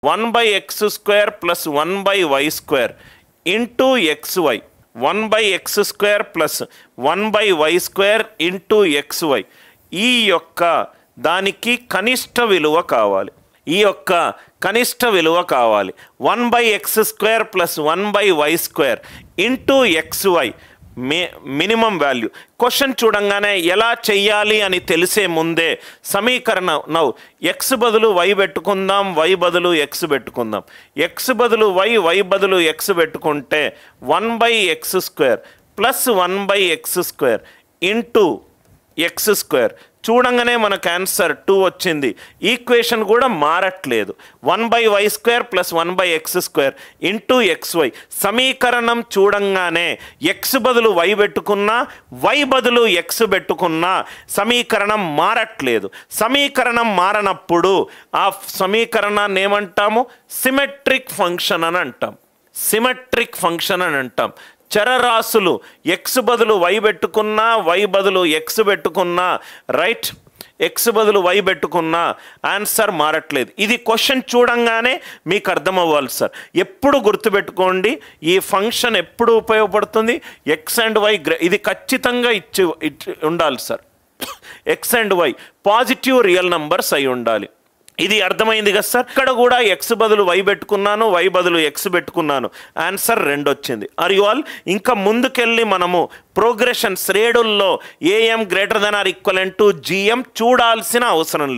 1/x² plus 1/y² into xy. 1/x² plus 1/y² into xy. ఈ యొక్క దానికి కనిష్ట విలువ కావాలి. ఈ యొక్క కనిష్ట విలువ కావాలి. 1/x² plus 1/y² into xy minimum value. Question చూడంగానే ఎలా చెయ్యాలి అని తెలిసే ముందే సమీకరణం నవ్వు ఎక్స్ బదులు వై పెట్టుకుందాం, వై బదులు ఎక్స్ పెట్టుకుందాం. ఎక్స్ బదులు వై, వై బదులు ఎక్స్ పెట్టుకుంటే 1/x² plus 1/x² into x². చూడంగానే మనకు ఆన్సర్ 2 వచ్చింది. ఈక్వేషన్ కూడా మారట్లేదు. 1/y² plus 1/x² into xy. సమీకరణం చూడంగానే ఎక్స్ బదులు వై పెట్టుకున్నా, వై బదులు ఎక్స్ పెట్టుకున్నా సమీకరణం మారట్లేదు. సమీకరణం మారనప్పుడు ఆ సమీకరణాన్ని ఏమంటాము? సిమెట్రిక్ ఫంక్షన్ అని అంటాం. సిమెట్రిక్ ఫంక్షన్ అని అంటాం. చరరాశులు ఎక్స్ బదులు వై పెట్టుకున్నా, వై బదులు ఎక్స్ పెట్టుకున్నా, రైట్, ఎక్స్ బదులు వై పెట్టుకున్నా ఆన్సర్ మారట్లేదు. ఇది క్వశ్చన్ చూడంగానే మీకు అర్థమవ్వాలి సార్. ఎప్పుడు గుర్తుపెట్టుకోండి, ఈ ఫంక్షన్ ఎప్పుడు ఉపయోగపడుతుంది? ఎక్స్ అండ్ వై ఇది ఖచ్చితంగా ఇచ్చి ఉండాలి sir. X and Y positive real numbers అయి ఉండాలి. ఇది అర్థమైంది కదా సార్. ఇక్కడ కూడా ఎక్స్ బదులు వై పెట్టుకున్నాను, వై బదులు ఎక్స్ పెట్టుకున్నాను, ఆన్సర్ 2 వచ్చింది. Are you all? ఇంకా ముందుకెళ్ళి మనము ప్రోగ్రెషన్ శ్రేణుల్లో AM greater than or equivalent to GM చూడాల్సిన అవసరం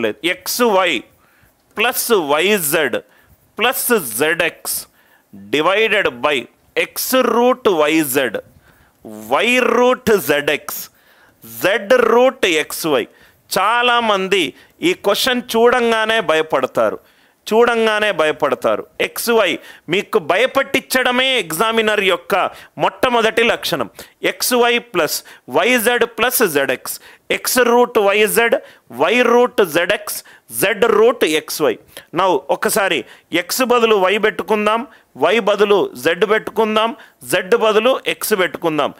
లేదు. X Y plus YZ plus ZX divided by X root YZ, Y root ZX, Z root XY. చాలామంది ఈ క్వశ్చన్ చూడంగానే భయపడతారు. XY మీకు భయపట్టించడమే ఎగ్జామినర్ యొక్క మొట్టమొదటి లక్షణం. XY plus YZ plus ZX, X root YZ, Y root ZX, Z root XY. Now ఒకసారి X బదులు వై పెట్టుకుందాం, వై బదులు జెడ్ పెట్టుకుందాం, జెడ్ బదులు ఎక్స్ పెట్టుకుందాం.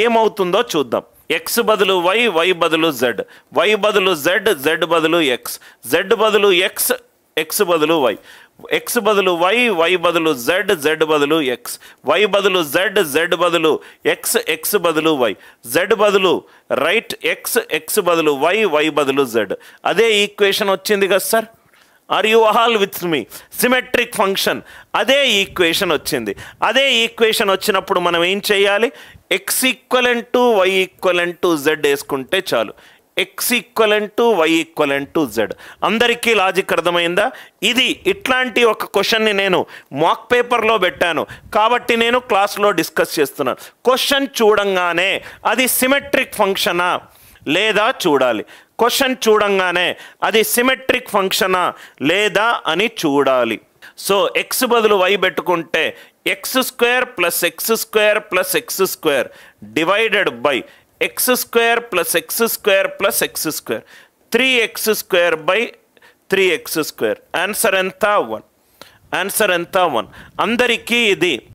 ఏమవుతుందో చూద్దాం. ఎక్స్ బదులు వై, వై బదులు జెడ్, వై బదులు జెడ్, జెడ్ బదులు ఎక్స్, జెడ్ బదులు ఎక్స్, ఎక్స్ బదులు వై, ఎక్స్ బదులు వై, వై బదులు జెడ్, జెడ్ బదులు ఎక్స్, వై బదులు జెడ్, జెడ్ బదులు ఎక్స్, ఎక్స్ బదులు వై, జెడ్ బదులు రైట్ ఎక్స్, ఎక్స్ బదులు వై, వై బదులు జెడ్. అదే ఈక్వేషన్ వచ్చింది కదా sir. Are you all with me? Symmetric function అదే ఈక్వేషన్ వచ్చింది. అదే ఈక్వేషన్ వచ్చినప్పుడు మనం ఏం చేయాలి? X equivalent to Y equivalent to Z వేసుకుంటే చాలు. X equivalent to Y equivalent to Z. అందరికీ లాజిక్ అర్థమైందా? ఇది ఇట్లాంటి ఒక క్వశ్చన్ని నేను మాక్ పేపర్లో పెట్టాను కాబట్టి నేను క్లాస్లో డిస్కస్ చేస్తున్నాను. క్వశ్చన్ చూడంగానే అది సిమెట్రిక్ ఫంక్షనా లేదా చూడాలి. క్వశ్చన్ చూడంగానే అది సిమెట్రిక్ ఫంక్షనా లేదా అని చూడాలి. సో ఎక్స్ బదులు వై పెట్టుకుంటే x² plus x² plus x² divided by x² plus x² plus x², 3x² by 3x². Answer ఎంత? 1. అందరికీ ఇది